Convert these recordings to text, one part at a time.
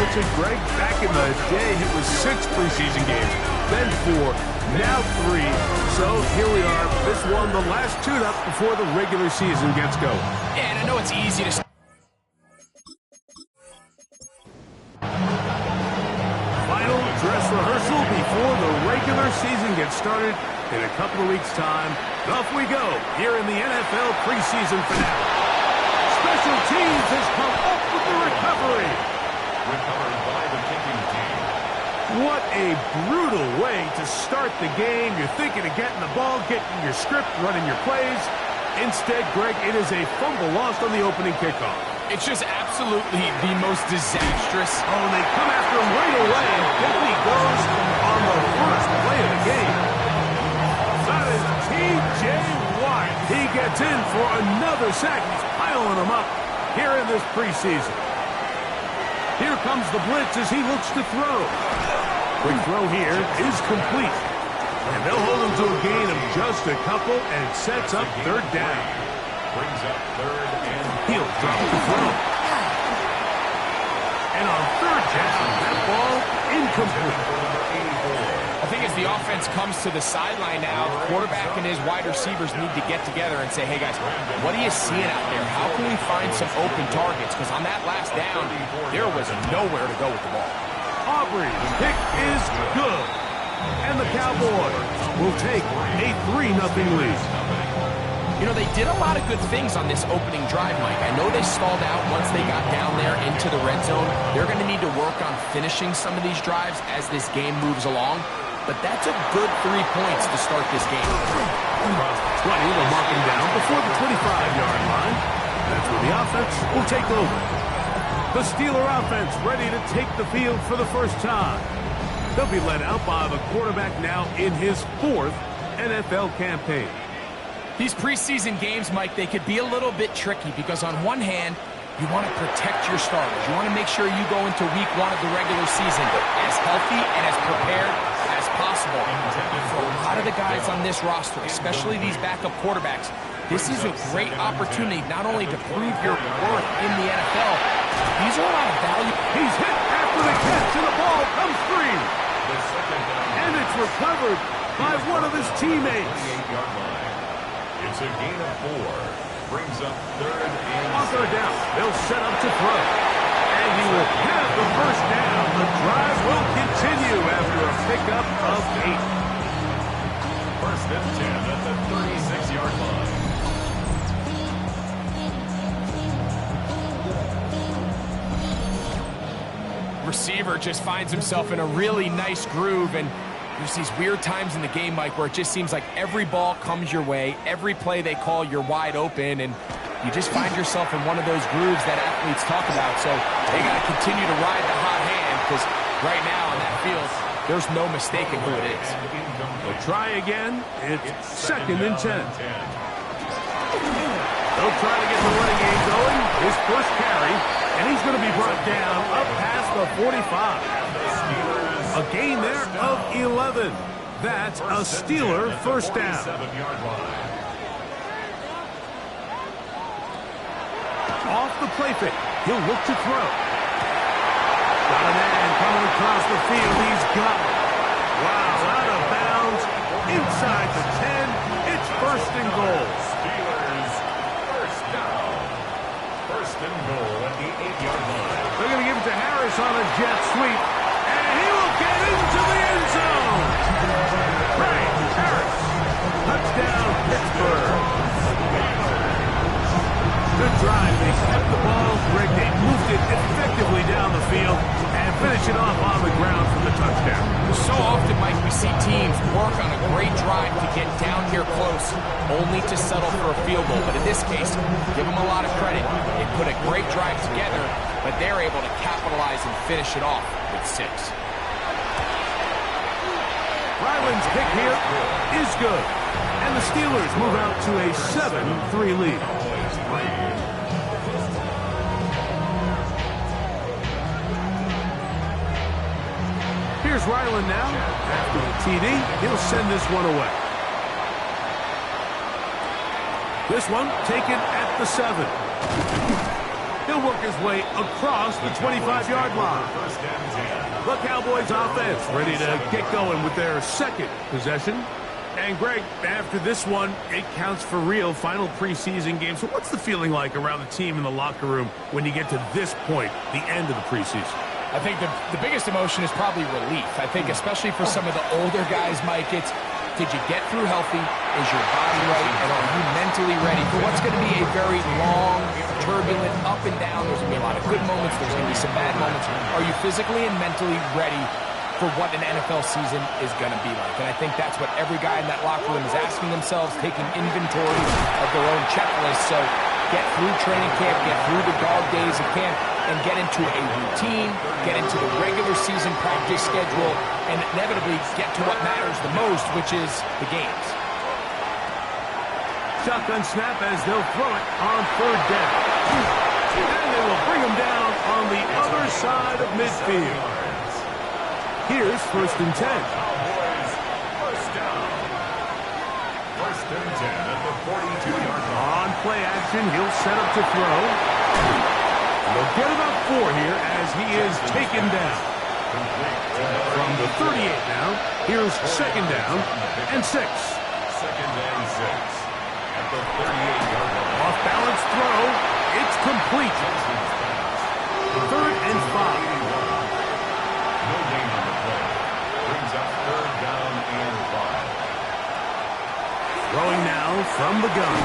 Belichick, Greg, back in the day, it was 6 preseason games, then 4, now 3. So here we are, this one, the last tune-up before the regular season gets going. And I know it's easy to... Final dress rehearsal before the regular season gets started in a couple of weeks' time. Off we go here in the NFL preseason finale. Special teams has come up with the recovery. Recovered by the kicking team. What a brutal way to start the game. You're thinking of getting the ball, getting your script, running your plays. Instead, Greg, it is a fumble lost on the opening kickoff. It's just absolutely the most disastrous. Oh, and they come after him right away. Down he goes on the first play of the game. That is T.J. Watt. He gets in for another sack. He's piling them up here in this preseason. Here comes the blitz as he looks to throw. Quick throw here is complete. And they'll hold him to a gain of just a couple, and it sets up third down. Brings up third and He'll drop the throw. And on third down, that ball incomplete. I think as the offense comes to the sideline now, the quarterback and his wide receivers need to get together and say, hey guys, what are you seeing out there? How can we find some open targets? Because on that last down, there was nowhere to go with the ball. Aubrey's pick is good. And the Cowboys will take a 3-0 lead. You know, they did a lot of good things on this opening drive, Mike. I know they stalled out once they got down there into the red zone. They're going to need to work on finishing some of these drives as this game moves along. But that's a good 3 points to start this game. Across the 20, they'll mark him down before the 25-yard line. That's where the offense will take over. The Steeler offense ready to take the field for the first time. They'll be led out by the quarterback now in his 4th NFL campaign. These preseason games, Mike, they could be a little bit tricky because on one hand, you want to protect your starters. You want to make sure you go into week 1 of the regular season as healthy and as prepared as possible. For a lot of the guys on this roster, especially these backup quarterbacks, this is a great opportunity not only to prove your worth in the NFL, these are a lot of value. He's hit after the catch, and the ball comes free. And it's recovered by one of his teammates. It's a gain of 4. Brings up third and On third down, they'll set up to throw. And he will have the first down. The drive will continue after a pickup of 8. First and 10 at the 36-yard line. Receiver just finds himself in a really nice groove, and there's these weird times in the game, Mike, where it just seems like every ball comes your way, every play they call, you're wide open, and you just find yourself in one of those grooves that athletes talk about. So they got to continue to ride the hot hand, because right now on that field, there's no mistaking who it is. They'll try again. It's second and 10. They'll try to get the running game going. His first carry, and he's going to be brought down up past the 45. A gain there of 11. That's a Steeler first down. Off the play fake, he'll look to throw. Got a man coming across the field. He's got it. Wow, out of bounds, inside the 10. It's first and goal. Steelers first down. First and goal at the 8-yard line. They're going to give it to Harris on a jet sweep. And he will get into the end zone. Frank Harris. Touchdown, Pittsburgh. Good drive. They kept the ball. Greg, they moved it effectively down the field and finish it off on the ground for the touchdown. So often, Mike, we see teams work on a great drive to get down here close, only to settle for a field goal. But in this case, give them a lot of credit. They put a great drive together, but they're able to capitalize and finish it off with 6. Ryland's pick here is good. And the Steelers move out to a 7-3 lead. Here's Ryland now. After the TD, he'll send this one away. This one taken at the 7. He'll work his way across the 25-yard line. First and 10. The Cowboys offense ready to get going with their second possession. And Greg, after this one, it counts for real. Final preseason game. So what's the feeling like around the team in the locker room when you get to this point, the end of the preseason? I think the biggest emotion is probably relief. I think especially for some of the older guys, Mike, it's did you get through healthy? Is your body right? And are you mentally ready for what's going to be a very long, turbulent, up and down? There's going to be a lot of good moments. There's going to be some bad moments. Are you physically and mentally ready for what an NFL season is going to be like? And I think that's what every guy in that locker room is asking themselves, taking inventory of their own checklist. So get through training camp, get through the dog days of camp, and get into a routine, get into the regular season practice schedule, and inevitably get to what matters the most, which is the games. Shotgun snap as they'll throw it on third down. And they will bring him down on the other side of midfield. Here's first and 10. Cowboys, first down. First and 10 at the 42-yard line. On play action, he'll set up to throw. He'll get about 4 here as he is taken down. From the 38 now, here's second down and 6. Second and 6 at the 38-yard line. Off balance throw. It's complete. Third and 5. No gain on the play. Brings up third down and 5. Throwing now from the gun.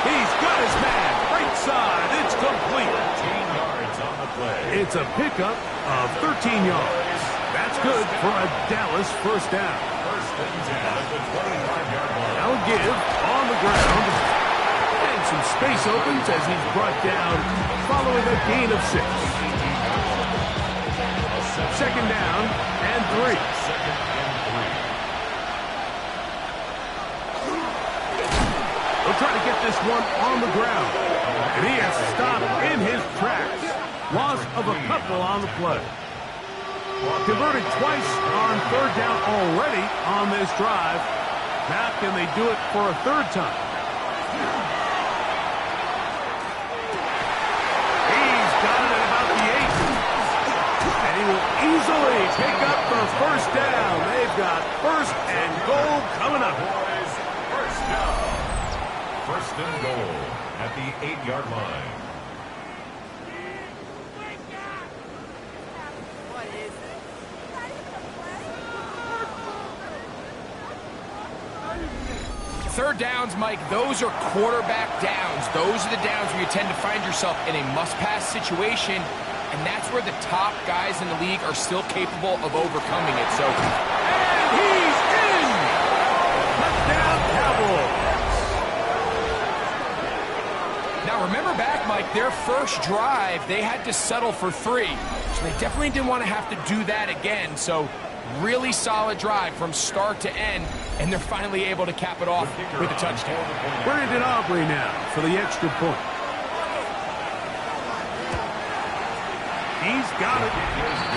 He's got his man. Right side. It's complete. 13 yards on the play. It's a pickup of 13 yards. That's good for a Dallas first down. First and 10 at the 25-yard line. Now give on the ground. And some space opens as he's brought down following a gain of 6. Second down and 3. Second and 3. They'll try to get this one on the ground. And he has stopped in his tracks. Loss of a couple on the play. Converted twice on third down already on this drive. Now can they do it for a third time? He's got it at about the 8. And he will easily pick up the first down. They've got first and goal coming up. Boys, first down. First and goal at the 8-yard line. Third downs, Mike, those are quarterback downs. Those are the downs where you tend to find yourself in a must-pass situation, and that's where the top guys in the league are still capable of overcoming it. So, and he's in! Touchdown, Cowboys! now remember back, Mike, their first drive, they had to settle for 3. So they definitely didn't want to have to do that again. So really solid drive from start to end, and they're finally able to cap it off with a touchdown. Brandon Aubrey now for the extra point. He's got it.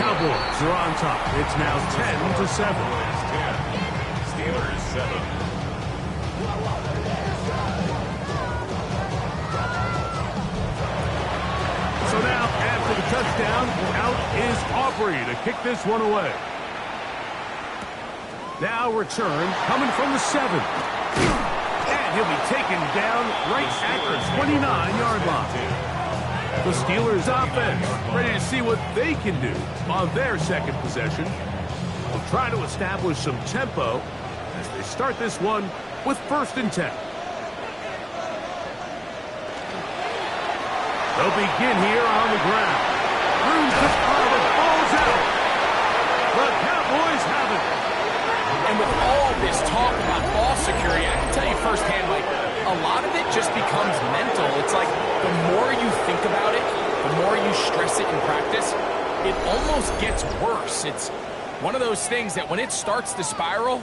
Cowboys are on top. It's now 10-7. Steelers 7. So now, after the touchdown, out is Aubrey to kick this one away. Now return coming from the 7. And he'll be taken down right at the 29-yard line. The Steelers offense ready to see what they can do on their second possession. They'll try to establish some tempo as they start this one with first and 10. They'll begin here on the ground. Room to throw, the ball's out. The Cowboys have it. And with all this talk about ball security, I can tell you firsthand, like, a lot of it just becomes mental. It's like the more you think about it, the more you stress it in practice, it almost gets worse. It's one of those things that when it starts to spiral,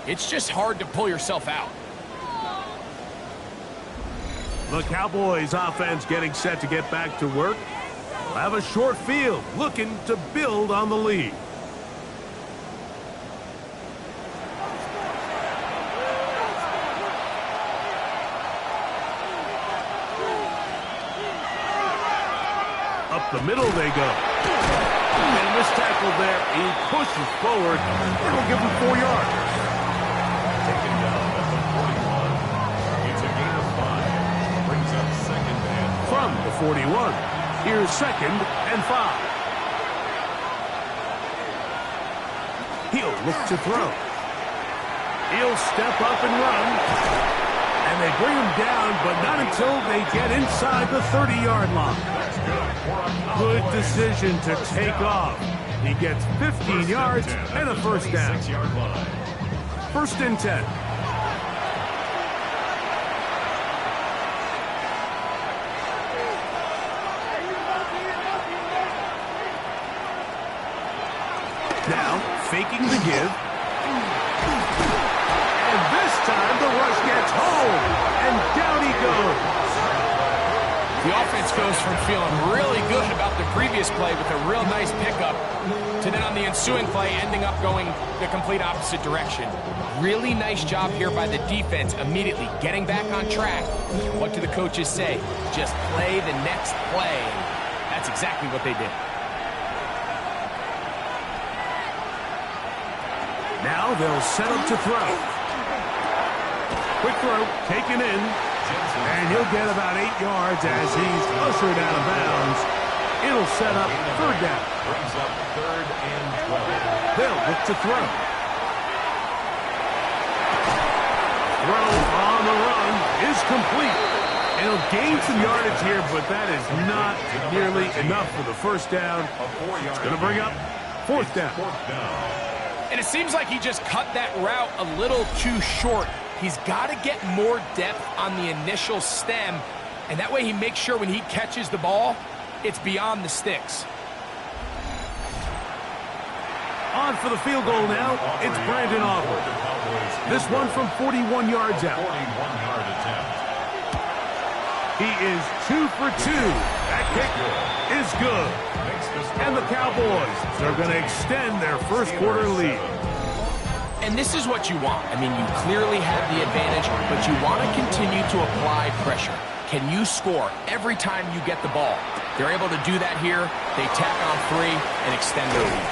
it's just hard to pull yourself out. The Cowboys offense getting set to get back to work. They'll have a short field, looking to build on the lead. the middle they go. And this tackle there, he pushes forward. It'll give him 4 yards. Taken down at the 41. It's a gain of 5. Brings up second and From the 41, here's 2nd and 5. He'll look to throw. He'll step up and run. And they bring him down, but not until they get inside the 30-yard line. Good decision to take off. He gets 15 yards and a first down. 6-yard line. 1st and 10. Now, faking the give. And this time the rush gets home. And down he goes. The offense goes from feeling really good about the previous play with a real nice pickup to then on the ensuing play ending up going the complete opposite direction. Really nice job here by the defense immediately getting back on track. What do the coaches say? Just play the next play. That's exactly what they did. Now they'll set up to throw. Quick throw, taken in. And he'll get about 8 yards as he's ushered out of bounds. It'll set up 3rd down. Brings up 3rd and 12. They'll look to throw. Throw on the run is complete. And he'll gain some yardage here, but that is not nearly enough for the first down. It's going to bring up 4th down. And it seems like he just cut that route a little too short. He's got to get more depth on the initial stem, and that way he makes sure when he catches the ball, it's beyond the sticks. On for the field goal now, it's Brandon Aubrey. This one from 41 yards out. 41-yard attempt. He is 2 for 2. That kick is good. And the Cowboys are going to extend their first quarter lead. And this is what you want. I mean, you clearly have the advantage, but you want to continue to apply pressure. Can you score every time you get the ball? They're able to do that here. They tack on 3 and extend their lead.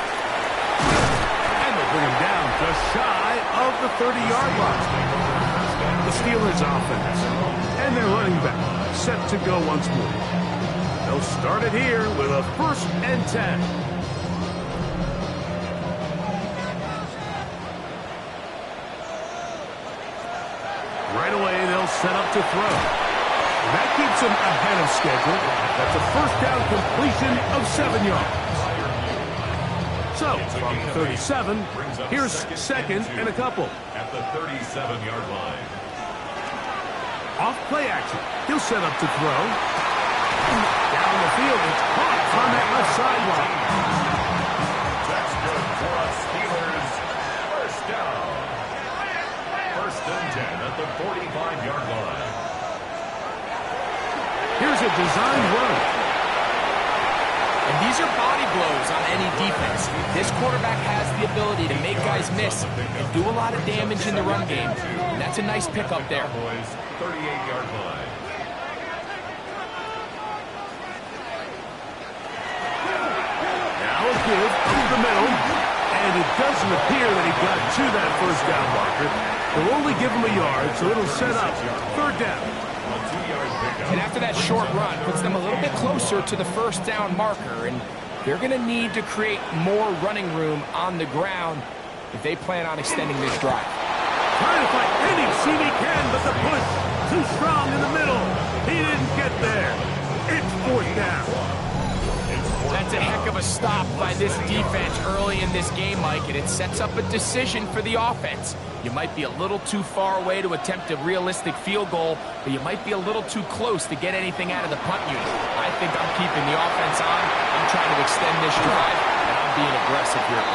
And they'll bring him down just shy of the 30-yard line. The Steelers offense and their running back set to go once more. They'll start it here with a 1st and 10. Right away, they'll set up to throw. That keeps him ahead of schedule. That's a 1st down completion of 7 yards. So, from 37, here's 2nd and a couple. At the 37-yard line. Off play action. He'll set up to throw. Down the field, it's caught on that left sideline. That's good for us Steelers. 1st down. 1st and 10 at the 45-yard line. Here's a designed run. And these are body blows on any defense. This quarterback has the ability to make guys miss and do a lot of damage in the run game. And that's a nice pickup there. 38-yard line. Now a give up the middle. And it doesn't appear that he got to that 1st down marker. They'll only give him a yard, so it'll set up 3rd down. A 2-yard pickup. And after that short run, puts them a little bit closer to the 1st down marker. And they're going to need to create more running room on the ground if they plan on extending this drive. Trying to fight any seam he can, but the push too strong in the middle. He didn't get there. It's 4th down. That's a heck of a stop by this defense early in this game, Mike, and it sets up a decision for the offense. You might be a little too far away to attempt a realistic field goal, but you might be a little too close to get anything out of the punt unit. I think I'm keeping the offense on. I'm trying to extend this drive, and I'm being aggressive here.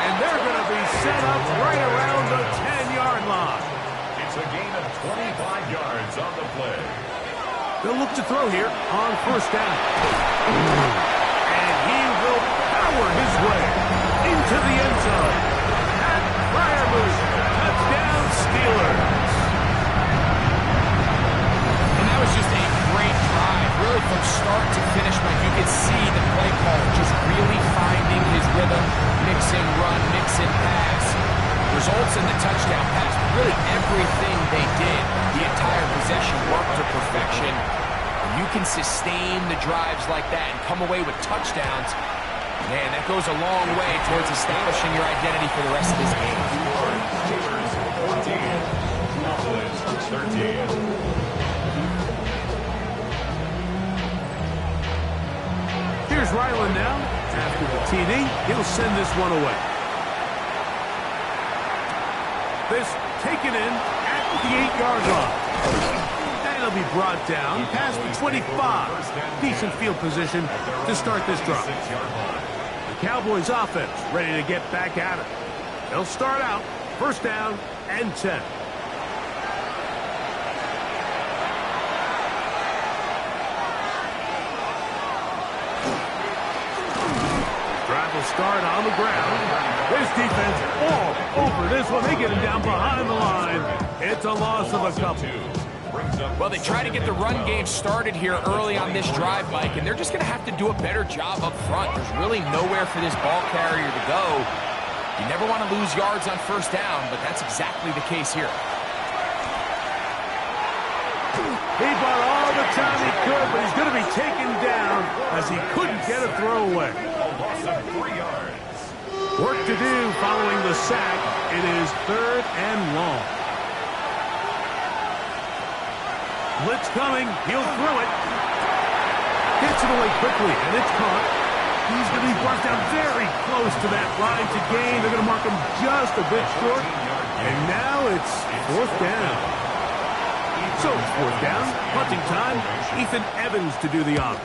And they're going to be set up right around the 10-yard line. It's a gain of 25 yards on the play. They'll look to throw here on 1st down. And he will power his way into the end zone. At Freiermuth, touchdown Steelers. And that was just a great drive, really from start to finish, Mike, you could see the play call just really finding his rhythm, mix and run, mix and pass. Results in the touchdown pass. Really everything they did, the entire possession worked to perfection. You can sustain the drives like that and come away with touchdowns. Man, that goes a long way towards establishing your identity for the rest of this game. Steelers 14, Cowboys 13. Here's Ryland now. After the TD, he'll send this one away. This taken in at the 8-yard line. And he'll be brought down past the 25. Decent field position to start this drive. The Cowboys offense ready to get back at it. They'll start out first down and 10. Start on the ground. This defense all over this one. They get him down behind the line. It's a loss of a couple. Well, they try to get the run game started here early on this drive, Mike, and they're just going to have to do a better job up front. There's really nowhere for this ball carrier to go. You never want to lose yards on first down, but that's exactly the case here. He bought all the time he could, but he's going to be taken down as he couldn't get a throw away. Loss of 3 yards. Work to do following the sack. It is third and long. Blitz coming. He'll throw it. Gets it away quickly, and it's caught. He's going to be brought down very close to that line to gain. They're going to mark him just a bit short. And now it's fourth down. So it's fourth down. Punting time. Ethan Evans to do the honor.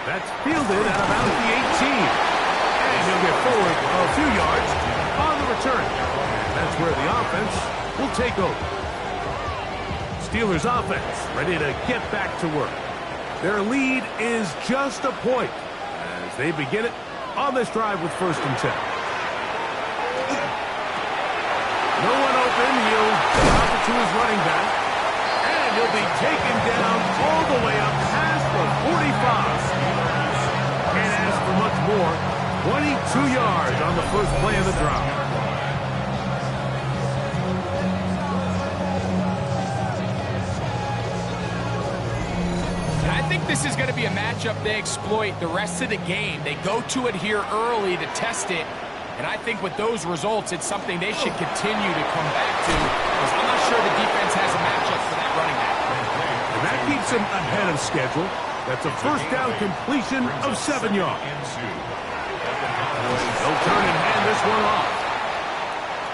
That's fielded at about the 18. And he'll get forward a few yards on the return. That's where the offense will take over. Steelers offense ready to get back to work. Their lead is just a point as they begin it on this drive with first and 10. No one open. He'll drop it to his running back. And he'll be taken down all the way up past the 45. Can't ask for much more. 22 yards on the first play of the drive. I think this is going to be a matchup they exploit the rest of the game. They go to it here early to test it. And I think with those results, it's something they should continue to come back to. Because I'm not sure the defense has a matchup for that running back. And that keeps them ahead of schedule. That's a first down completion of 7 yards. They'll turn and hand this one off.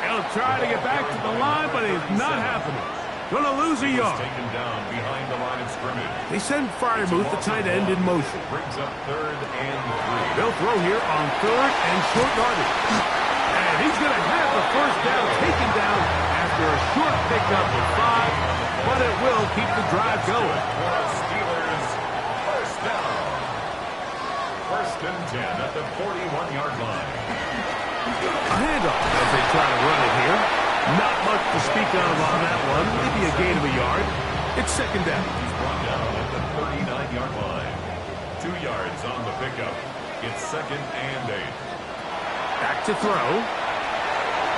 They'll try to get back to the line, but it's not happening. Going to lose a yard. Taken down behind the line of scrimmage. They send Freiermuth, the tight end, in motion. Brings up third and 3. They'll throw here on third and short yardage. And he's going to have the first down taken down after a short pickup of 5, but it will keep the drive going. For the Steelers, first down. First and 10 at the 41-yard line. A handoff as they try to run it here. Not much to speak of on that one. Maybe a gain of a yard. It's second down. He's brought down at the 39-yard line. 2 yards on the pickup. It's second and 8. Back to throw.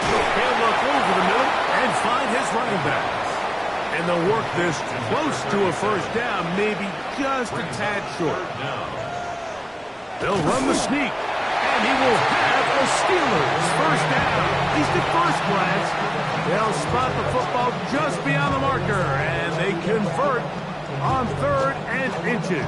He'll look over the middle and find his running back. And they'll work this close to a first down, maybe just a tad short. They'll run the sneak. And he will have the Steelers first down. At least at first glance, they'll spot the football just beyond the marker, and they convert on third and inches.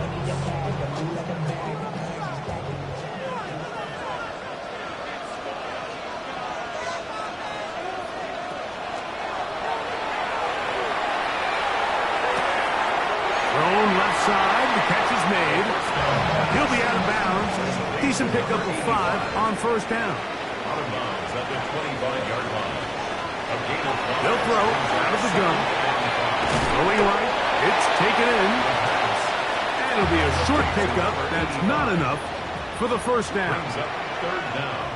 Thrown left side, the catch is made. He'll be out of bounds. Decent pickup of 5 on first down. Out of bounds at the 25-yard line. They'll throw out of the gun. Going right. It's taken in. And it'll be a short pickup. That's not enough for the first down. Third down.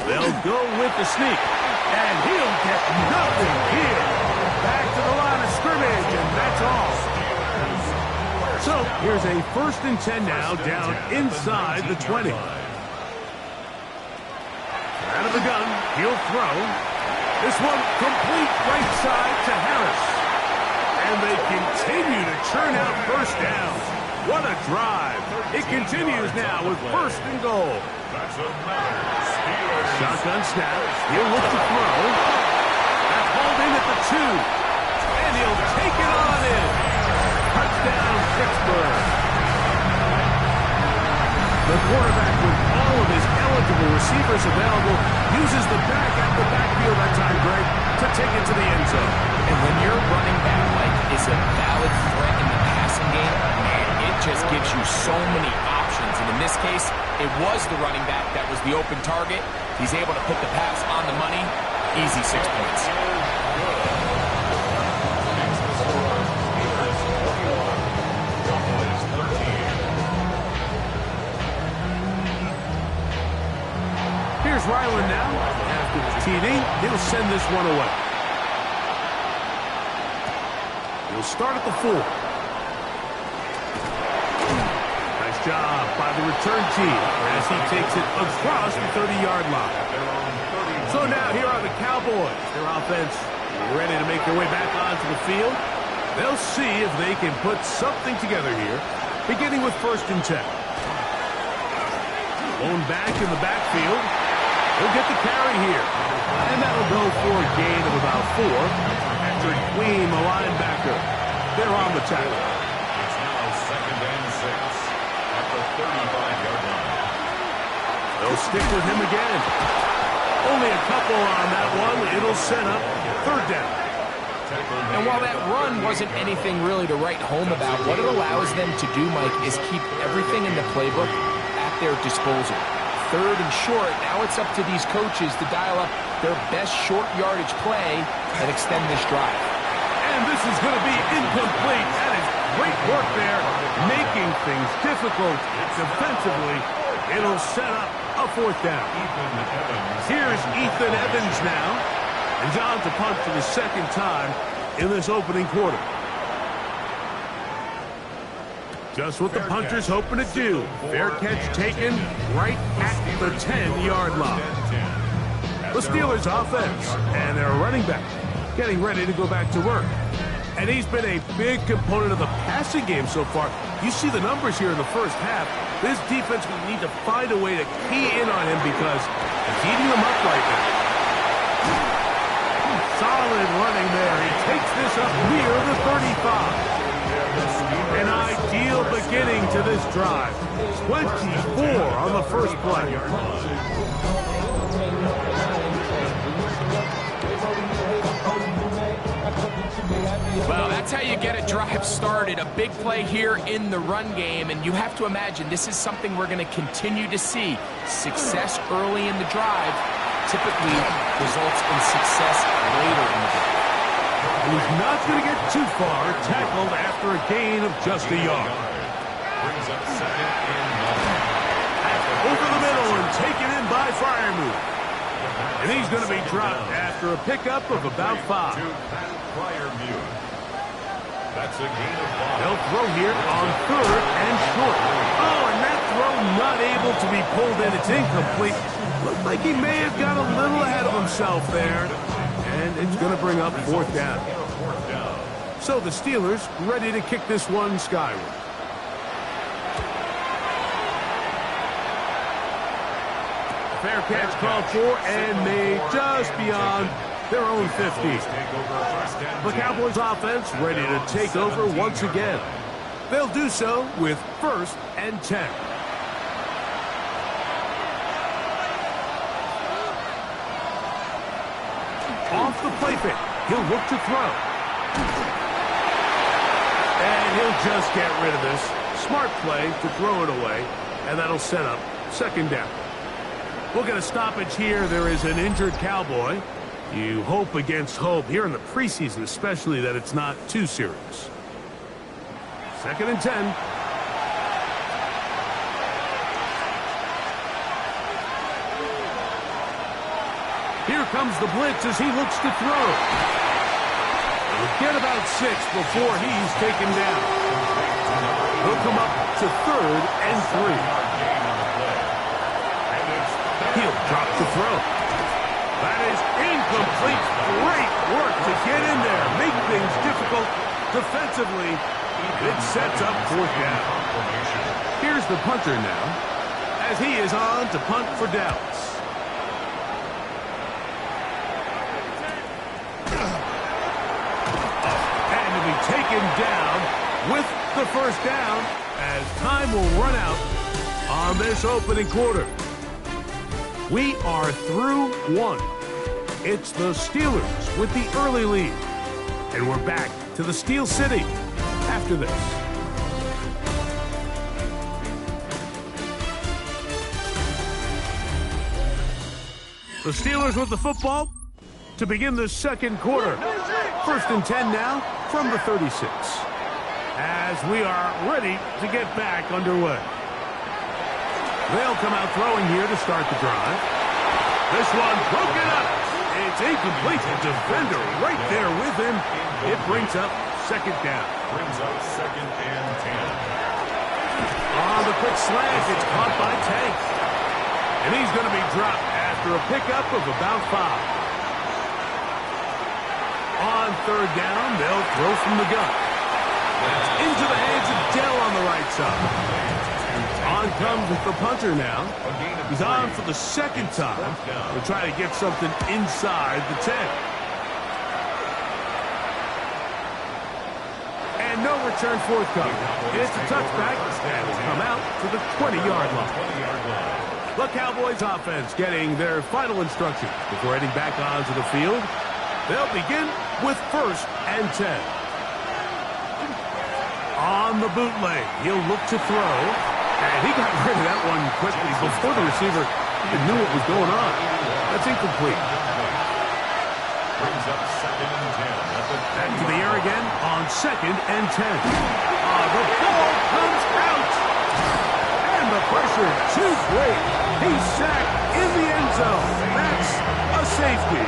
They'll go with the sneak. And he'll get nothing here. back to the line of scrimmage, and that's all. So here's a 1st and 10 now, down inside the 20. Out of the gun, he'll throw. This one complete right side to Harris. And they continue to churn out first downs. What a drive. It continues now with 1st and goal. Shotgun snap. He'll look to throw. That's hauled in at the 2. And he'll take it on in. Touchdown, Pittsburgh. The quarterback, with all of his eligible receivers available, uses the back out the backfield that time, Greg, to take it to the end zone. And when your running back, Mike, is a valid threat in the passing game, man, it just gives you so many options. And in this case, it was the running back that was the open target. He's able to put the pass on the money. Easy 6 points. Here's Ryland now. After the TD, he'll send this one away. He'll start at the 4. Nice job by the return team as he takes it across the 30-yard line. So now here are the Cowboys. Their offense ready to make their way back onto the field. They'll see if they can put something together here, beginning with 1st and 10. Blown back in the backfield. He'll get the carry here. And that'll go for a gain of about 4. After Queen, the linebacker, they're on the tackle. It's now 2nd and 6 at the 35-yard line. They'll stick with him again. Only a couple on that one. It'll set up 3rd down. And while that run wasn't anything really to write home about, what it allows them to do, Mike, is keep everything in the playbook at their disposal. 3rd and short, now it's up to these coaches to dial up their best short yardage play and extend this drive. And this is going to be incomplete. That is great work there, making things difficult defensively. It'll set up a 4th down. Here's Ethan Evans now. And John to punt for the 2nd time in this opening quarter. Just what the punter's hoping to do. Fair catch taken right at the 10-yard line. The Steelers offense and their running back getting ready to go back to work. And he's been a big component of the passing game so far. You see the numbers here in the first half. This defense will need to find a way to key in on him because it's eating them up right now. Solid running there. He takes this up near the 35. An ideal beginning to this drive. 24 on the first play. Well, that's how you get a drive started. A big play here in the run game, and you have to imagine this is something we're going to continue to see. Success early in the drive typically results in success later in the game. And he's not going to get too far, tackled after a gain of just a yard. Brings up 2nd and 9. Over the middle and taken in by Freiermuth. And he's going to be dropped after a pickup of about 5. That's a gain of 5. They'll throw here on 3rd and short. Oh, and that throw not able to be pulled in. It's incomplete. Looks like he may have got a little ahead of himself there. And it's going to bring up 4th down. So the Steelers ready to kick this one skyward. Fair catch called for and made just beyond their own 50. The Cowboys offense ready to take over once again. They'll do so with 1st and 10. Off the play fake. He'll look to throw. And he'll just get rid of this. Smart play to throw it away. And that'll set up 2nd down. We'll get a stoppage here. There is an injured Cowboy. You hope against hope here in the preseason, especially that it's not too serious. 2nd and 10. Here comes the blitz as he looks to throw. Get about 6 before he's taken down. He'll come up to 3rd and 3. He'll drop the throw. That is incomplete. Great work to get in there. Make things difficult defensively. It sets up 4th down. Here's the punter now, as he is on to punt for Dallas. And to be taken down with the 1st down, as time will run out on this opening quarter. We are through 1. It's the Steelers with the early lead. And we're back to the Steel City after this. The Steelers with the football to begin the 2nd quarter. 1st and 10 now from the 36. As we are ready to get back underway. They'll come out throwing here to start the drive. This one broken up. It's incomplete. The defender right there with him. It brings up 2nd down. Brings up 2nd and 10. On the quick slant, it's caught by Tank. And he's going to be dropped after a pickup of about 5. On 3rd down, they'll throw from the gun. That's into the hands of Dell on the right side. On comes the punter now. He's on for the 2nd time. We'll try to get something inside the 10. And no return forthcoming. It's a touchback, and will come out to the 20-yard line. The Cowboys offense getting their final instructions before heading back onto the field. They'll begin with 1st and 10. On the bootleg, he'll look to throw. And he got rid of that one quickly before the receiver even knew what was going on. That's incomplete. Brings up 2nd and 10. Back to the air again on 2nd and 10. The ball comes out. And the pressure too great. He's sacked in the end zone. That's a safety.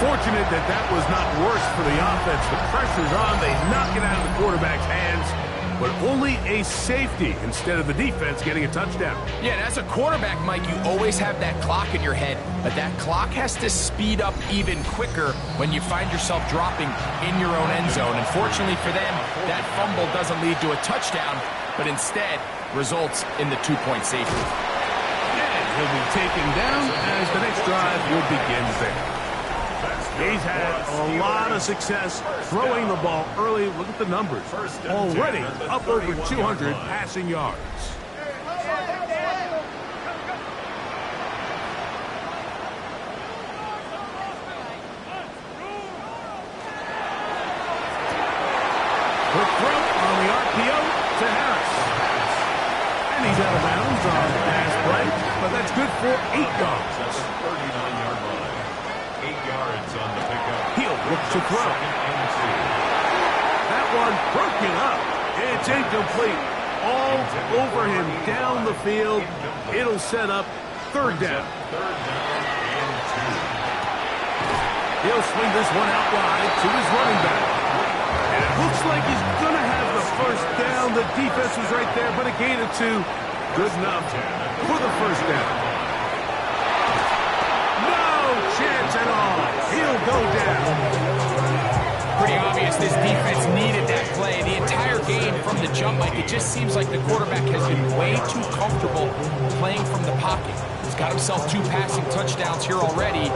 Fortunate that that was not worse for the offense. The pressure's on. They knock it out of the quarterback's hands. But only a safety instead of the defense getting a touchdown. Yeah, and as a quarterback, Mike, you always have that clock in your head, but that clock has to speed up even quicker when you find yourself dropping in your own end zone. And fortunately for them, that fumble doesn't lead to a touchdown, but instead results in the 2-point safety. And he'll be taken down as the next drive will begin there. He's had a lot of success throwing the ball early. Look at the numbers. Already up over 200 passing yards. Quick throw on the RPO to Harris. And he's out of bounds on the pass play, but that's good for 8 yards. That's a 39-yard line. 8 yards on the pickup. He'll look to throw. That one broken up. It's incomplete. All over him down the field. It'll set up 3rd down. 3rd down and 2. He'll swing this one out wide to his running back. And it looks like he's going to have the 1st down. The defense was right there, but a gain of 2. Good enough for the 1st down. No chance at all. He'll go down. Pretty obvious this defense needed that play. The entire game from the jump, Mike, it just seems like the quarterback has been way too comfortable playing from the pocket. He's got himself 2 passing touchdowns here already.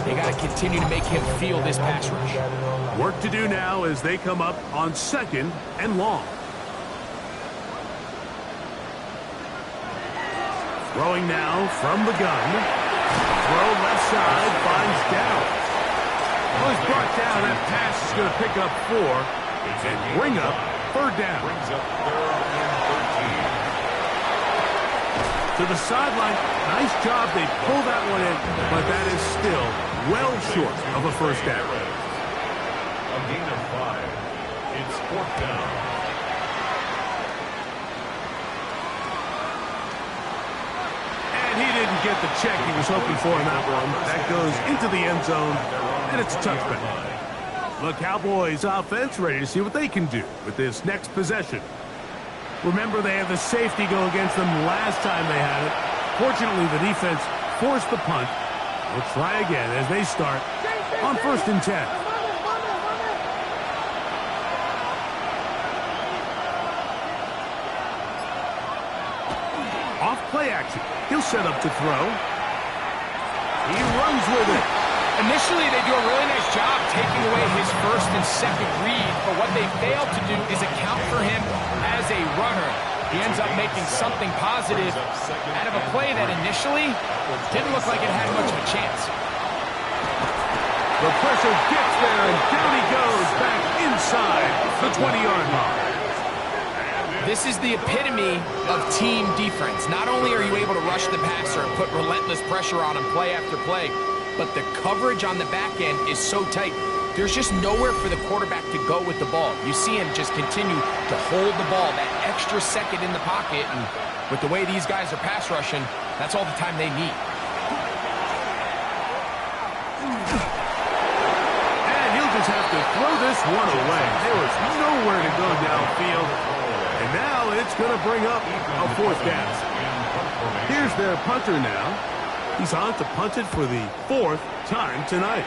They got to continue to make him feel this pass rush. Work to do now as they come up on 2nd and long. Throwing now from the gun. Throw left side, finds Dallas. Well, he's brought down. That pass is going to pick up 4 and bring up 3rd down. Brings up 3rd and 13. To the sideline. Nice job. They pull that one in, but that is still well short of a 1st down. A gain of 5. It's 4th down. And he didn't get the check he was hoping for in that one. That goes into the end zone, and it's a touchback. The Cowboys offense ready to see what they can do with this next possession. Remember, they had the safety go against them last time they had it. Fortunately, the defense forced the punt. They'll try again as they start on 1st and 10. Off play action. He'll set up to throw. He runs with it. Initially, they do a really nice job taking away his 1st and 2nd read, but what they failed to do is account for him as a runner. He ends up making something positive out of a play that initially didn't look like it had much of a chance. The pressure gets there, and down he goes back inside the 20-yard line. This is the epitome of team defense. Not only are you able to rush the passer and put relentless pressure on him play after play, but the coverage on the back end is so tight. There's just nowhere for the quarterback to go with the ball. You see him just continue to hold the ball that extra second in the pocket, and with the way these guys are pass rushing, that's all the time they need. And he'll just have to throw this one away. There was nowhere to go downfield, and now it's going to bring up a 4th down. Here's their punter now. He's on to punt it for the 4th time tonight.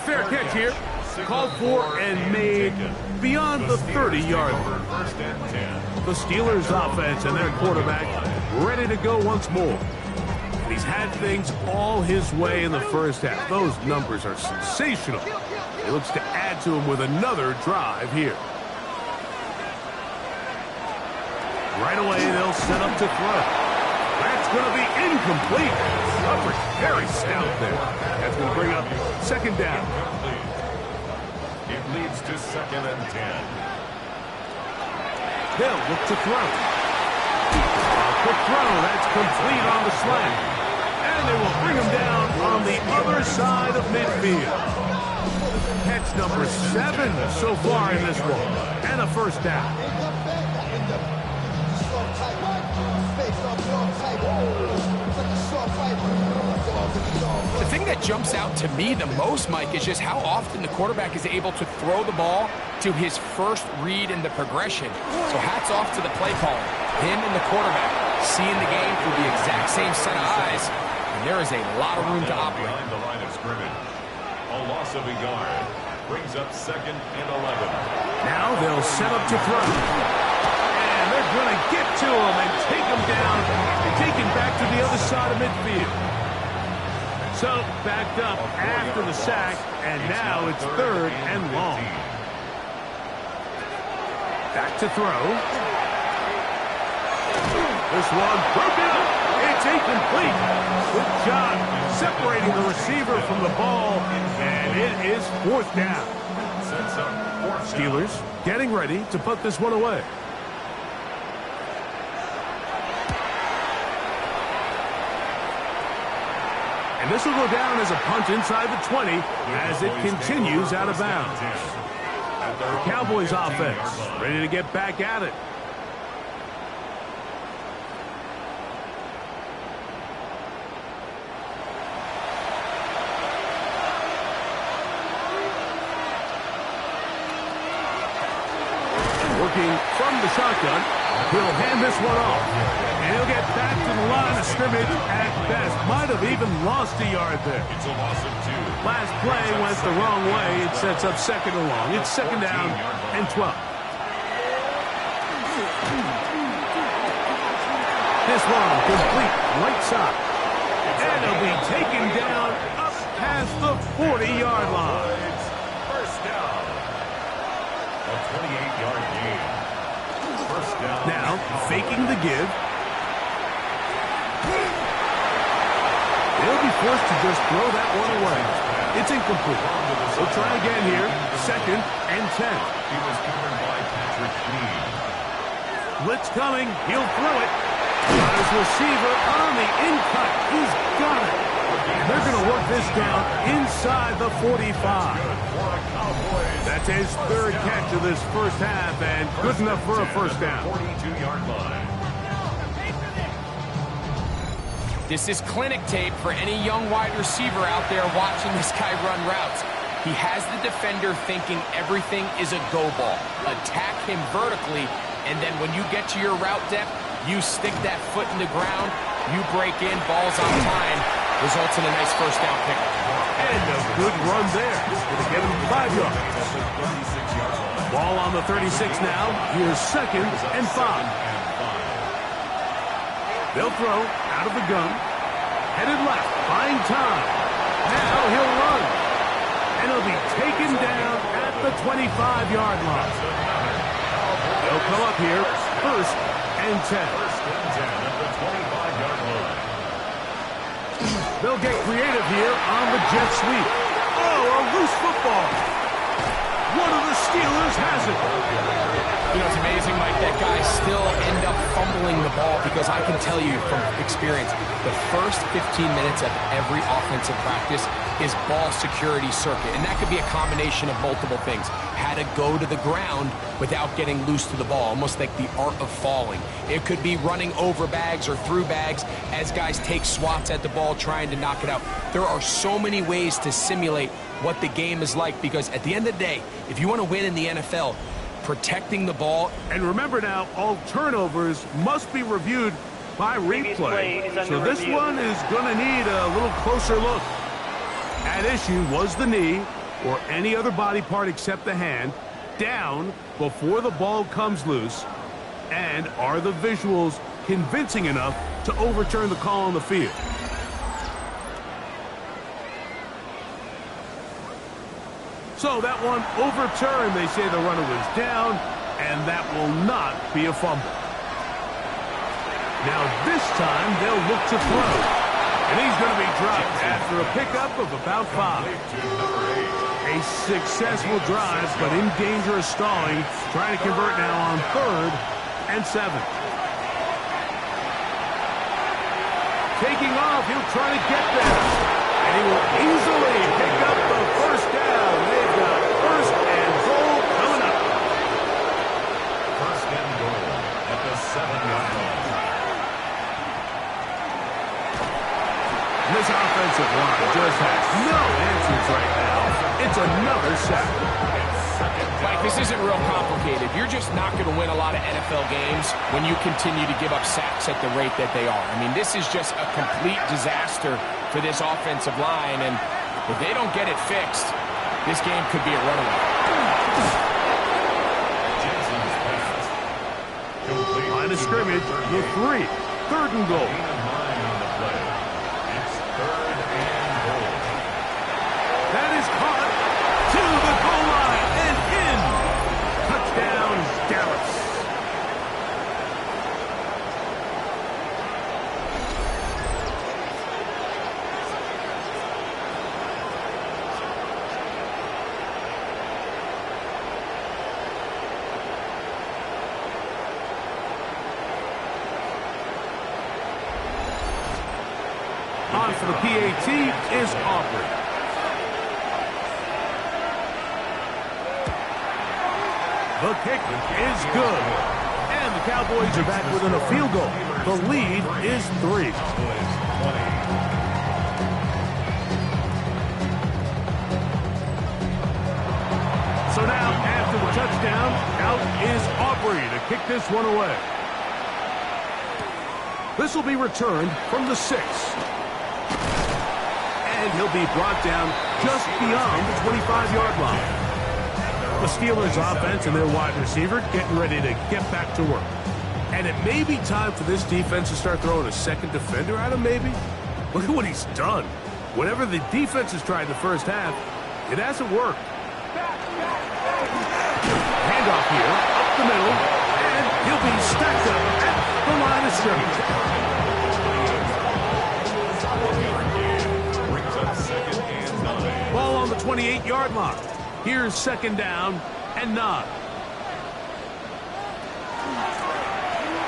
Fair catch here. Called for and made beyond the 30-yard line. The Steelers offense and their quarterback ready to go once more. He's had things all his way in the first half. Those numbers are sensational. He looks to add to them with another drive here. Right away, they'll set up to throw. That's going to be incomplete. Coverage very stout there. That's going to bring up 2nd down. It leads to 2nd and 10. They'll look to throw. A quick throw. That's complete on the slant. And they will bring him down on the other side of midfield. Catch number 7 so far in this one. And a 1st down. The thing that jumps out to me the most, Mike, is just how often the quarterback is able to throw the ball to his 1st read in the progression. So hats off to the play caller. Him and the quarterback seeing the game through the exact same set of eyes, and there is a lot of room to operate. Behind the line of scrimmage. A loss of a yard brings up 2nd and 11. Now they'll set up to throw. And they're going to get to him and take him down and take him back to the other side of midfield. So backed up after the sack, and now it's 3rd and long. Back to throw. This one broken up. It's incomplete. Good job separating the receiver from the ball, and it is 4th down. Steelers getting ready to put this one away. And this will go down as a punt inside the 20 as it continues out of bounds. The Cowboys offense ready to get back at it. Working from the shotgun, he'll hand this one off. And he'll get back to the line of scrimmage at best. Might have even lost a yard there. It's a loss of 2. Last play went the wrong way. It sets up 2nd and long. It's 2nd down and 12. This one complete right side. And he'll be taken down up past the 40-yard line. First down. A 28-yard gain. First down. Now, faking the give. They'll be forced to just throw that one away. It's incomplete. We'll try again here. 2nd and 10. He was covered by Patrick Lee. Blitz coming. He'll throw it. Got his receiver on the in-cut. He's got it. And they're going to work this down inside the 45. That's his 3rd catch of this first half, and good enough for a 1st down. 42-yard line. This is clinic tape for any young wide receiver out there watching this guy run routes. He has the defender thinking everything is a go ball. Attack him vertically, and then when you get to your route depth, you stick that foot in the ground, you break in, ball's on time, results in a nice first down pickup. And a good run there. Going to get him 5 yards. Ball on the 36 now. Here's 2nd and 5. They'll throw out of the gun. Headed left, buying time. Now he'll run. And he'll be taken down at the 25-yard line. They'll come up here, 1st and 10. 1st and 10 at the 25-yard line. They'll get creative here on the jet sweep. Oh, a loose football. One of the Steelers has it. You know, it's amazing, Mike, that guys still end up fumbling the ball because I can tell you from experience, the first 15 minutes of every offensive practice is ball security circuit. And that could be a combination of multiple things. How to go to the ground without getting loose to the ball, almost like the art of falling. It could be running over bags or through bags as guys take swats at the ball trying to knock it out. There are so many ways to simulate what the game is like because at the end of the day, if you want to win in the NFL, protecting the ball. And remember now, all turnovers must be reviewed by replay. So this one is going to need a little closer look. At issue was the knee or any other body part except the hand down before the ball comes loose. And are the visuals convincing enough to overturn the call on the field? So that one overturned. They say the runner was down, and that will not be a fumble. Now this time they'll look to throw. And he's going to be dropped after a pickup of about 5. A successful drive, but in danger of stalling. Trying to convert now on 3rd and 7. Taking off, he'll try to get there. And he will easily pick up the first down. They've got 1st and goal coming up. 1st and goal at the 7-yard line. This offensive line just has no answers right now. It's another sack. Mike, this isn't real complicated. You're just not going to win a lot of NFL games when you continue to give up sacks at the rate that they are. I mean, this is just a complete disaster for this offensive line, and if they don't get it fixed, this game could be a runaway. Line of scrimmage, the 3. 3rd and goal. That is caught to the goal line and in. Touchdown, Dallas. On for the PAT is Aubrey. The kick is good. And the Cowboys are back within a field goal. The lead is 3. So now, after the touchdown, out is Aubrey to kick this one away. This will be returned from the 6. And he'll be brought down just beyond the 25-yard line. The Steelers' offense and their wide receiver getting ready to get back to work. And it may be time for this defense to start throwing a second defender at him, maybe. Look at what he's done. Whatever the defense has tried in the first half, it hasn't worked. Handoff here, up the middle, and he'll be stacked up at the line of scrimmage. Ball on the 28-yard line. Here's 2nd down and 9.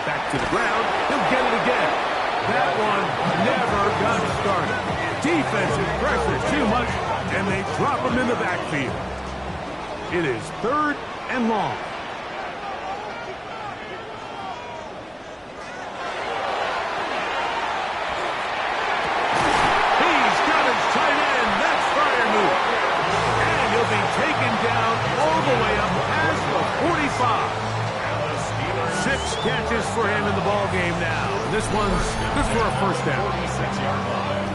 Back to the ground. He'll get it again. That one never got started. Defensive pressure too much, and they drop him in the backfield. It is 3rd and long. He's got his tight end. That's Freiermuth. And catches for him in the ball game now. This one's good for a first down. 46-yard line.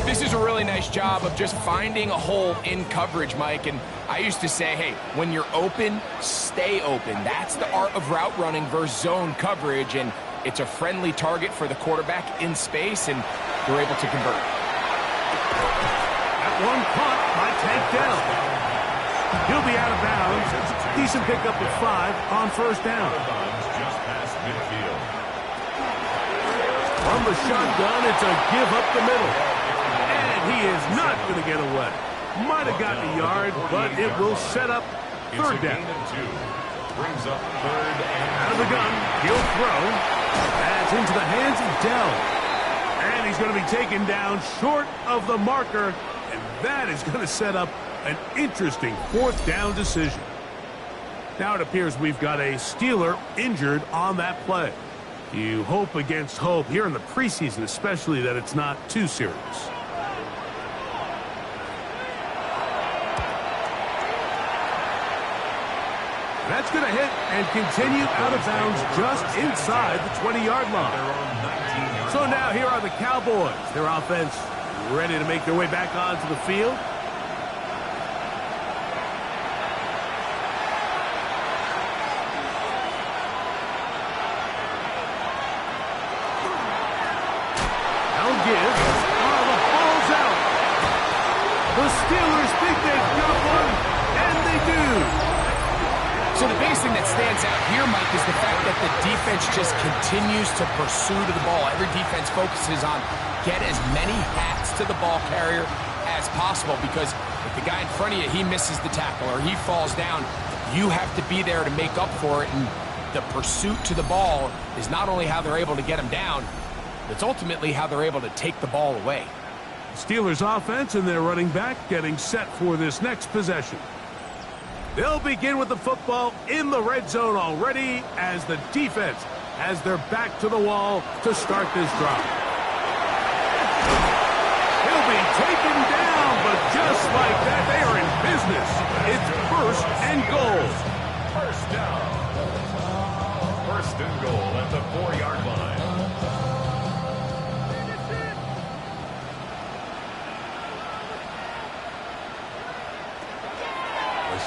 This is a really nice job of just finding a hole in coverage, Mike. And I used to say, hey, when you're open, stay open. That's the art of route running versus zone coverage. And it's a friendly target for the quarterback in space, and they're able to convert. That one caught by Tank Dell. He'll be out of bounds. Decent pickup of 5 on first down. Just past midfield. From the shotgun, it's a give up the middle. And he is not going to get away. Might have gotten a yard, but it will set up third down. Brings up third and out of the gun. He'll throw. That's into the hands of Dell. And he's going to be taken down short of the marker. And that is going to set up an interesting fourth down decision. Now it appears we've got a Steeler injured on that play. You hope against hope here in the preseason, especially that it's not too serious. That's going to hit and continue out of bounds just inside the 20-yard line. So now here are the Cowboys. Their offense ready to make their way back onto the field. Now give. Oh, the ball's out. The Steelers think they've got one, and they do. So the biggest thing that stands out here, Mike, is the fact that the defense just continues to pursue to the ball. Every defense focuses on get as many hats to the ball carrier as possible, because if the guy in front of you, he misses the tackle or he falls down, you have to be there to make up for it. And the pursuit to the ball is not only how they're able to get him down, it's ultimately how they're able to take the ball away. Steelers offense and their running back getting set for this next possession. They'll begin with the football in the red zone already as the defense has their back to the wall to start this drive. He'll be taken down, but just like that, they are in business. It's first and goal. First down. First and goal at the 4-yard line.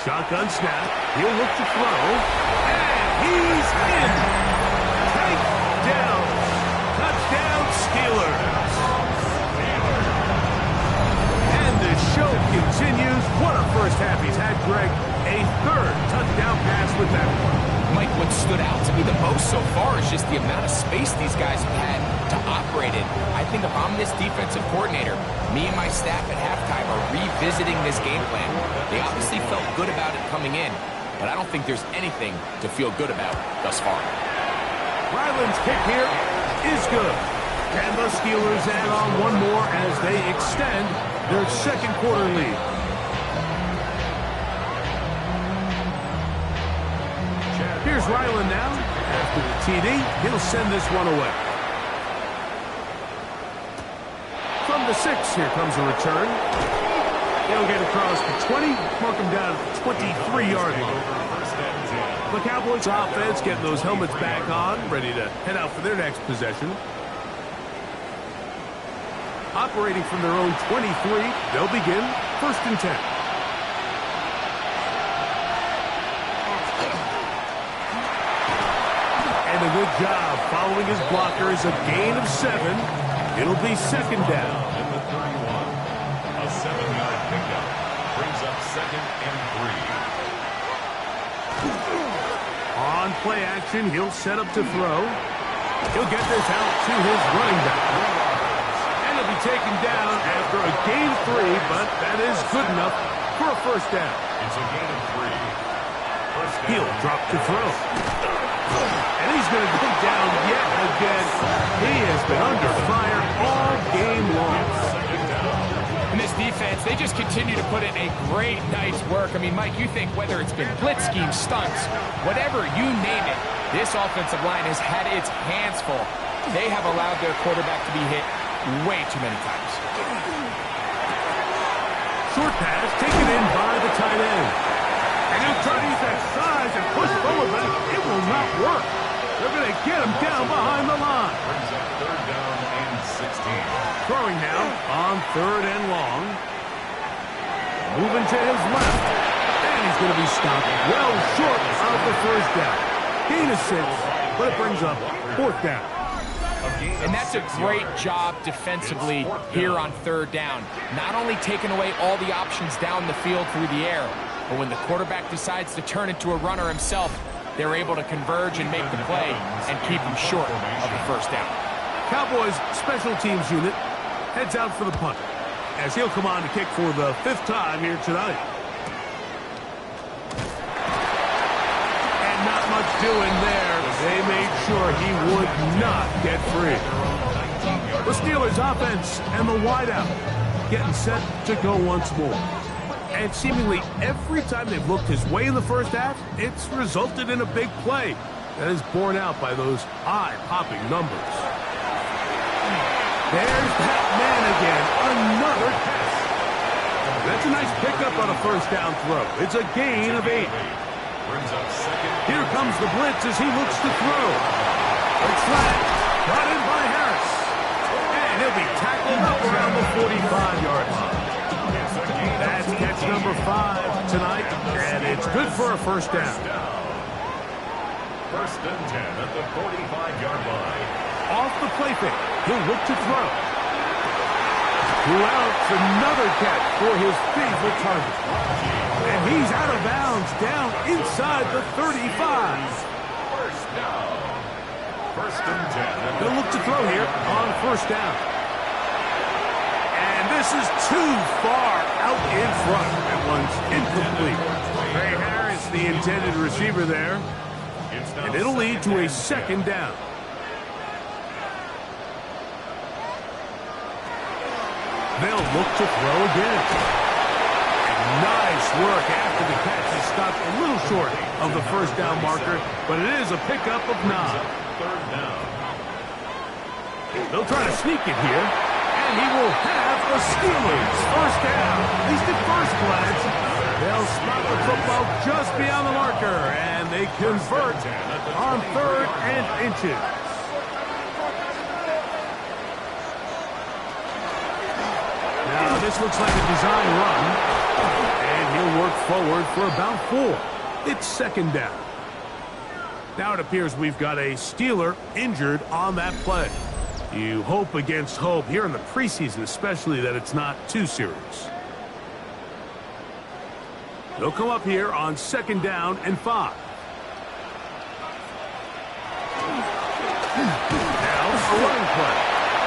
Shotgun snap. He'll look to throw. And he's in. Tank Dell. Touchdown Steelers. And the show continues. What a first half he's had, Greg. A third touchdown pass with that one. Mike, what stood out to me the most so far is just the amount of space these guys have had to operate in. I think if I'm this defensive coordinator, me and my staff at halftime are revisiting this game plan. They obviously felt good about it coming in, but I don't think there's anything to feel good about thus far. Ryland's kick here is good. And the Steelers add on one more as they extend their second quarter lead. Here's Ryland now. After the TD, he'll send this one away. From the 6, here comes a return. He'll get across the 20, mark him down at the 23-yard line. The Cowboys offense getting those helmets back on, ready to head out for their next possession. Operating from their own 23, they'll begin first and 10. And a good job following his blockers, a gain of 7. It'll be second down. In the 31, a 7-yard pickup brings up second and 3. On play action, he'll set up to throw. He'll get this out to his running back. And he'll be taken down after a gain of 3, but that is good enough for a first down. It's a gain of 3. First down. He'll drop to throw. And he's going to go down yet again. He has been under fire all game long. And this defense, they just continue to put in a great night's work. I mean, Mike, you think whether it's been blitz schemes, stunts, whatever, you name it, this offensive line has had its hands full. They have allowed their quarterback to be hit way too many times. Short pass taken in by the tight end. And he'll try to use that third and long. Moving to his left. And he's going to be stopped well short of the first down. Gain of 6, but it brings up fourth down. And that's a great job defensively here on third down. Not only taking away all the options down the field through the air, but when the quarterback decides to turn into a runner himself, they're able to converge and make the play and keep him short of the first down. Cowboys special teams unit heads out for the punt, as he'll come on to kick for the 5th time here tonight. And not much doing there. They made sure he would not get free. The Steelers offense and the wideout getting set to go once more. And seemingly every time they've looked his way in the first half, it's resulted in a big play that is borne out by those eye-popping numbers. There's that man again, another catch. That's a nice pickup on a first down throw. It's a gain of 8. Here comes the blitz as he looks to throw. It's flat, brought in by Harris. And he'll be tackled up around the 45-yard line. That's catch number 5 tonight, and it's good for a first down. First and 10 at the 45-yard line. Off the play fake, he'll look to throw. Throughout, another catch for his favorite target. And he's out of bounds, down inside the 35. First down. First and 10. They'll look to throw here on first down. And this is too far out in front. That one's incomplete. Trey Harris, the intended receiver there. And it'll lead to a second down. They'll look to throw again. And nice work after the catch is stopped a little short of the first down marker, but it is a pickup of 9. Third down. They'll try to sneak it here, and he will have the Steelers first down. At least at first glance, they'll spot the football just beyond the marker, and they convert on 3rd and inches. Now, this looks like a design run, and he'll work forward for about 4. It's second down. Now it appears we've got a Steeler injured on that play. You hope against hope here in the preseason, especially, that it's not too serious. They'll come up here on second down and 5. Now a running play,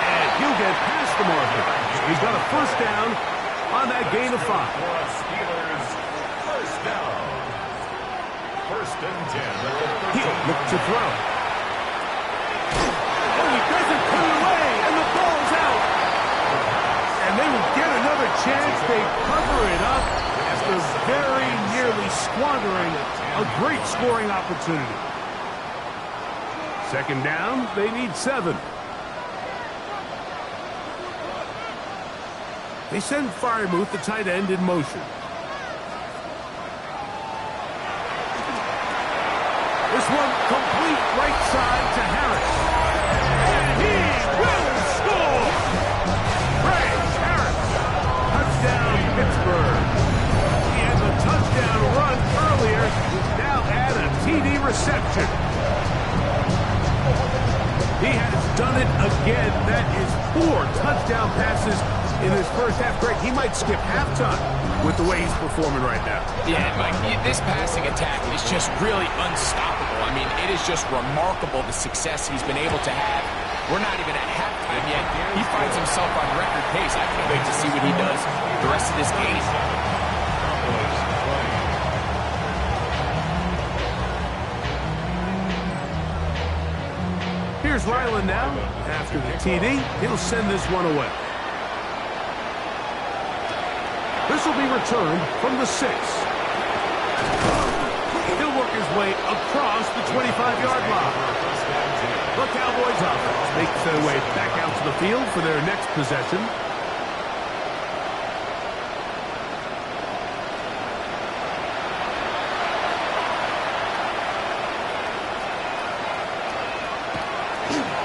and he'll get past the marker. He's got a first down on that gain of 5. Steelers first down. First and 10. He'll look to throw. Oh, he doesn't put it away, and the ball's out. And they will get another chance. They cover it up after very nearly squandering a great scoring opportunity. Second down, they need 7. They send Freiermuth, the tight end, in motion. This one complete right side to Harris. And he will score! Ray Harris. Touchdown, Pittsburgh. He has a touchdown run earlier. Now add a TD reception. He has done it again. That is 4 touchdown passes in his first half. Great. He might skip halftime with the way he's performing right now. Yeah, Mike, this passing attack is just really unstoppable. I mean, it is just remarkable the success he's been able to have. We're not even at halftime yet. He finds himself on record pace. I can't wait to see what he does the rest of this game. Here's Ryland now. After the TD, he'll send this one away. This will be returned from the 6. He'll work his way across the 25-yard line. The Cowboys offense makes their way back out to the field for their next possession.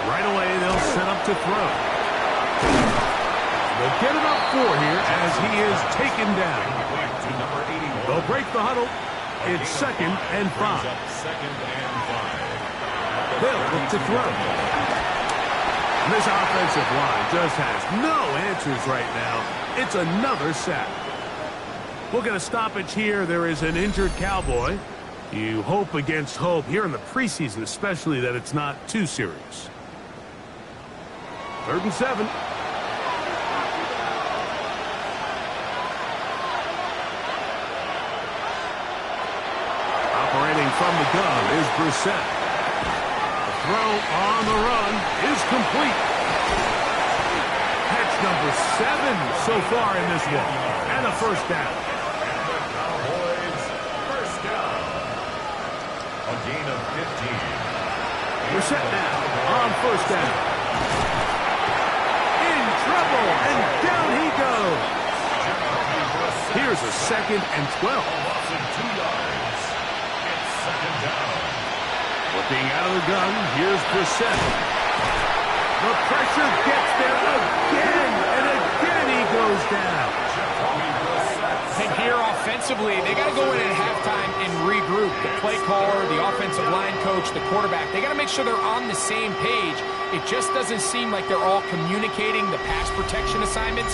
Right away, they'll set up to throw. They'll get it up 4 here as he is taken down. They'll break the huddle. It's 2nd and 5. They'll look to throw. And this offensive line just has no answers right now. It's another sack. We'll get a stoppage here. There is an injured Cowboy. You hope against hope here in the preseason, especially, that it's not too serious. 3rd and 7. Operating from the gun is Brissett. The throw on the run is complete. Catch number 7 so far in this one. And a first down. A gain of 15. Brissett now on first down. In trouble, and down he goes. Here's a 2nd and 12. Loss of 2 yards. It's 2nd down. Looking out of the gun, here's Brissett. The pressure gets there again, and again he goes down. And here offensively, they got to go in at halftime and regroup. The play caller, the offensive line coach, the quarterback, they got to make sure they're on the same page. It just doesn't seem like they're all communicating the pass protection assignments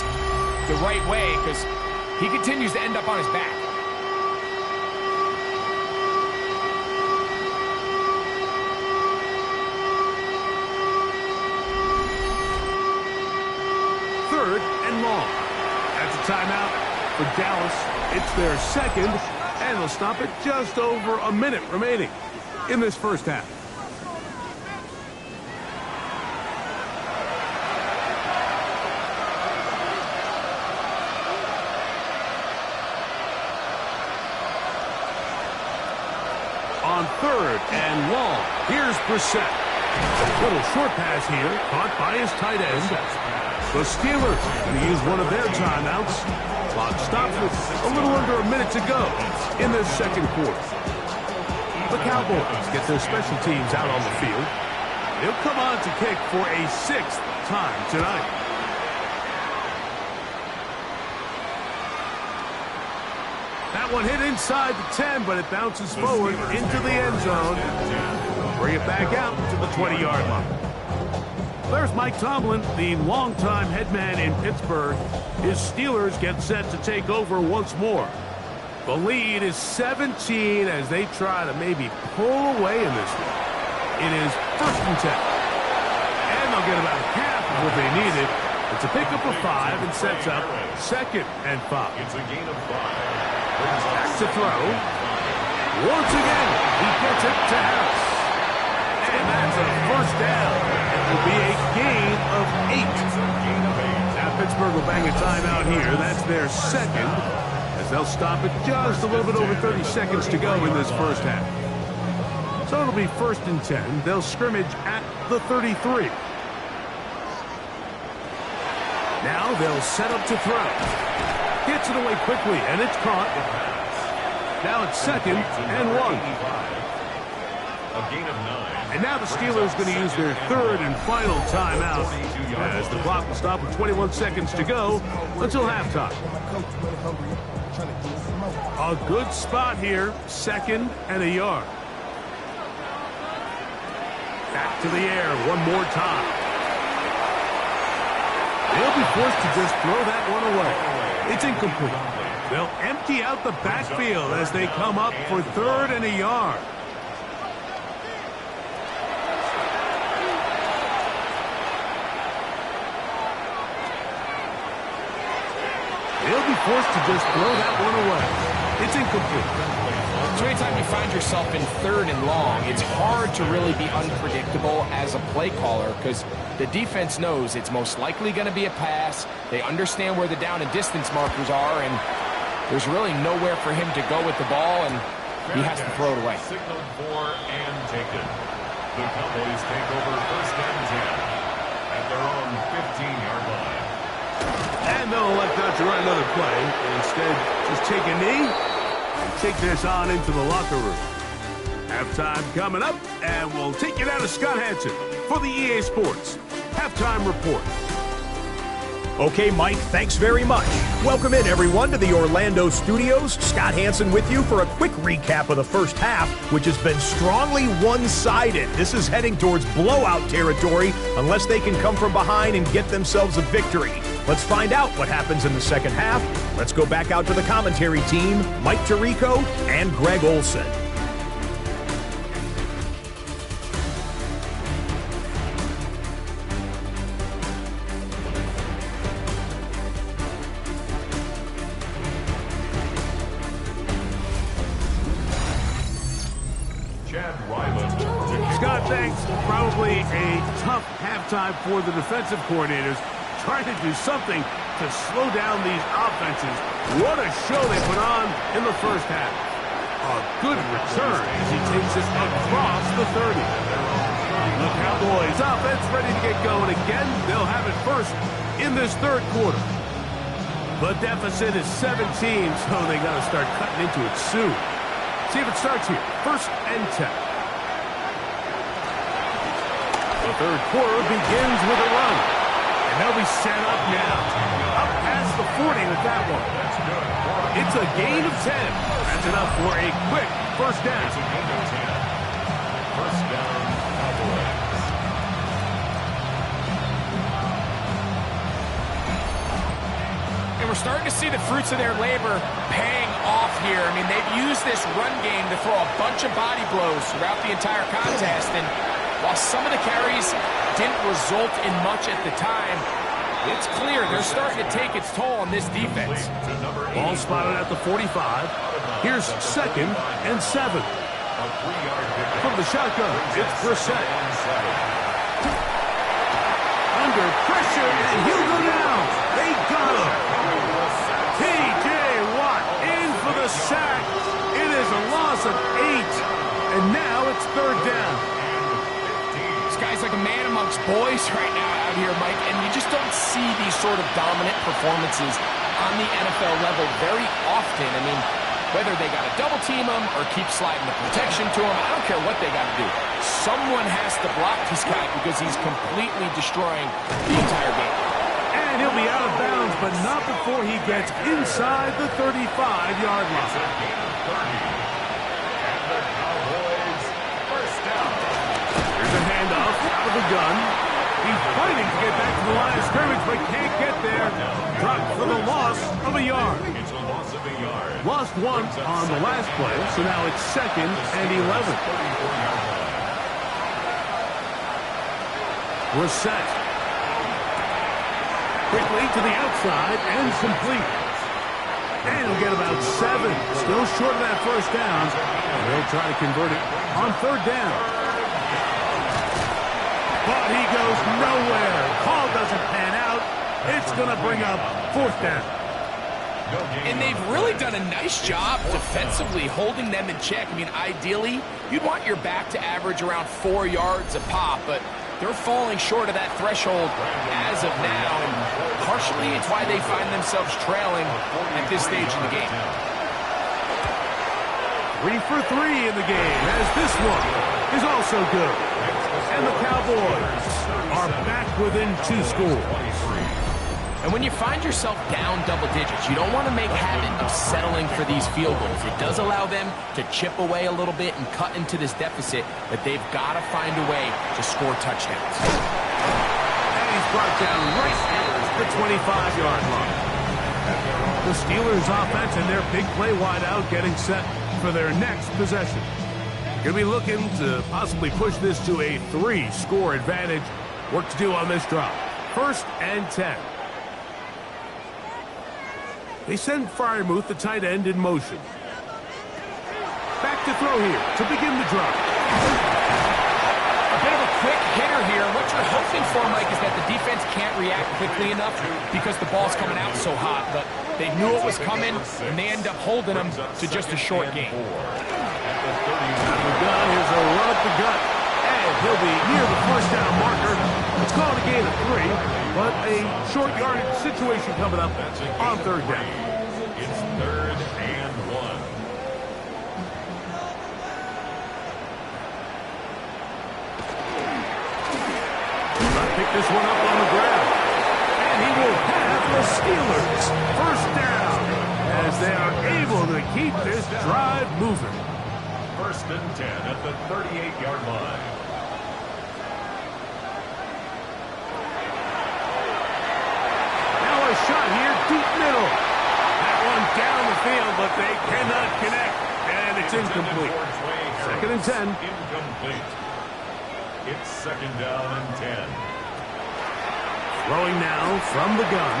the right way, because he continues to end up on his back. Third and long. That's a timeout for Dallas. It's their 2nd, and they'll stop it just over a minute remaining in this first half. On 3rd and long, here's Brissett. Little short pass here, caught by his tight end. The Steelers going to use one of their timeouts. Clock stops with a little under a minute to go in this 2nd quarter. The Cowboys get their special teams out on the field. They'll come on to kick for a 6th time tonight. That one hit inside the 10, but it bounces forward into the end zone. Bring it back out to the 20-yard line. There's Mike Tomlin, the longtime head man in Pittsburgh. His Steelers get set to take over once more. The lead is 17 as they try to maybe pull away in this one. It is 1st and 10. And they'll get about half of what they needed. It's a pickup of 5 and sets up 2nd and 5. It's a gain of 5. Back to throw. Once again, he gets it to Harris. And that's a first down. It will be a gain of 8. Now Pittsburgh will bang a timeout here. That's their 2nd, as they'll stop it just a little bit over 30 seconds to go in this first half. So it'll be 1st and 10. They'll scrimmage at the 33. Now they'll set up to throw. Gets it away quickly, and it's caught. Now it's 2nd and 1. A gain of 9. And now the Steelers going to use their 3rd and final timeout as the clock will stop with 21 seconds to go until halftime. A good spot here, 2nd and a yard. Back to the air one more time. They'll be forced to just throw that one away. It's incomplete. They'll empty out the backfield as they come up for 3rd and a yard. They'll be forced to just throw that one away. It's incomplete. So anytime you find yourself in 3rd and long, it's hard to really be unpredictable as a play caller because the defense knows it's most likely going to be a pass. They understand where the down and distance markers are, and there's really nowhere for him to go with the ball, and he has to throw it away. Signaled for and taken. The Cowboys take over 1st and 10 at their own 15-yard line. And they'll elect not to run another play. Instead, just take a knee and take this on into the locker room. Halftime coming up, and we'll take you down to Scott Hanson for the EA Sports Halftime Report. Okay, Mike, thanks very much. Welcome in, everyone, to the Orlando studios. Scott Hansen with you for a quick recap of the first half, which has been strongly one-sided. This is heading towards blowout territory unless they can come from behind and get themselves a victory. Let's find out what happens in the second half. Let's go back out to the commentary team, Mike Tirico and Greg Olson. Scott, thanks. Probably a tough halftime for the defensive coordinators, trying to do something to slow down these offenses. What a show they put on in the first half. A good return as he takes it across the 30. The Cowboys offense ready to get going again. They'll have it first in this third quarter. The deficit is 17, so they got to start cutting into it soon. See if it starts here. First and 10. The third quarter begins with a run. And they'll be set up now. Up past the 40 with that one. It's a gain of 10. That's enough for a quick first down. It's a gain of 10. First down, Cowboys. And we're starting to see the fruits of their labor paying off here. I mean, they've used this run game to throw a bunch of body blows throughout the entire contest. And while some of the carries didn't result in much at the time, it's clear they're starting to take its toll on this defense. Ball spotted at the 45. Here's second and 7. From the shotgun, it's Brissett. Under pressure, and he'll go down. They got him. T.J. Watt in for the sack. It is a loss of 8. And now it's third down. This guy's like a man amongst boys right now out here, Mike, and you just don't see these sort of dominant performances on the NFL level very often. I mean, whether they got to double team him or keep sliding the protection to him, I don't care what they got to do. Someone has to block this guy because he's completely destroying the entire game. And he'll be out of bounds, but not before he gets inside the 35-yard line. Here's a handoff out of the gun. He's fighting to get back to the line of scrimmage, but can't get there. Dropped for the loss of a yard. It's a loss of a yard. Lost one on the last play, so now it's second and 11. Brissett. Quickly to the outside and complete. And he'll get about 7. Still short of that first down. And they'll try to convert it on third down. But he goes nowhere. Call doesn't pan out. It's going to bring up fourth down. And they've really done a nice job defensively holding them in check. I mean, ideally, you'd want your back to average around 4 yards a pop, but they're falling short of that threshold as of now, and partially it's why they find themselves trailing at this stage in the game. 3 for 3 in the game, as this one is also good. And the Cowboys are back within 2 scores. And when you find yourself down double digits, you don't want to make habit of settling for these field goals. It does allow them to chip away a little bit and cut into this deficit, but they've got to find a way to score touchdowns. And he's brought down right at the 25-yard line. The Steelers offense and their big play wideout getting set for their next possession. Going to be looking to possibly push this to a 3-score advantage. Work to do on this drive. First and 10. They send Freiermuth, the tight end, in motion. Back to throw here to begin the drive. A bit of a quick hitter here. What you're hoping for, Mike, is that the defense can't react quickly enough because the ball's coming out so hot. But they knew it was coming, and they end up holding them to just a short game. Here's a run up the gut. And he'll be near the first down marker. It's called a gain of 3, but a short yardage situation coming up on third down. It's third and 1. Pick this one up on the ground. And he will pass Steelers. First down as they are able to keep this drive moving. First and 10 at the 38-yard line. Now a shot here, deep middle. That one down the field, but they cannot connect. And it's incomplete. Second and 10. Incomplete. It's second down and 10. Throwing now from the gun.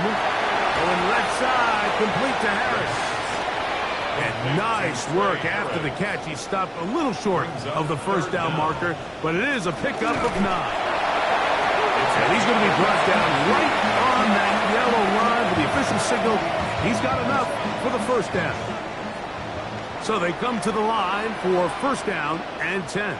Going left side, complete to Harris. And nice work after the catch. He stopped a little short of the first down marker, but it is a pickup of 9. And he's going to be brought down right on that yellow line with the official signal. He's got enough for the first down. So they come to the line for first down and 10.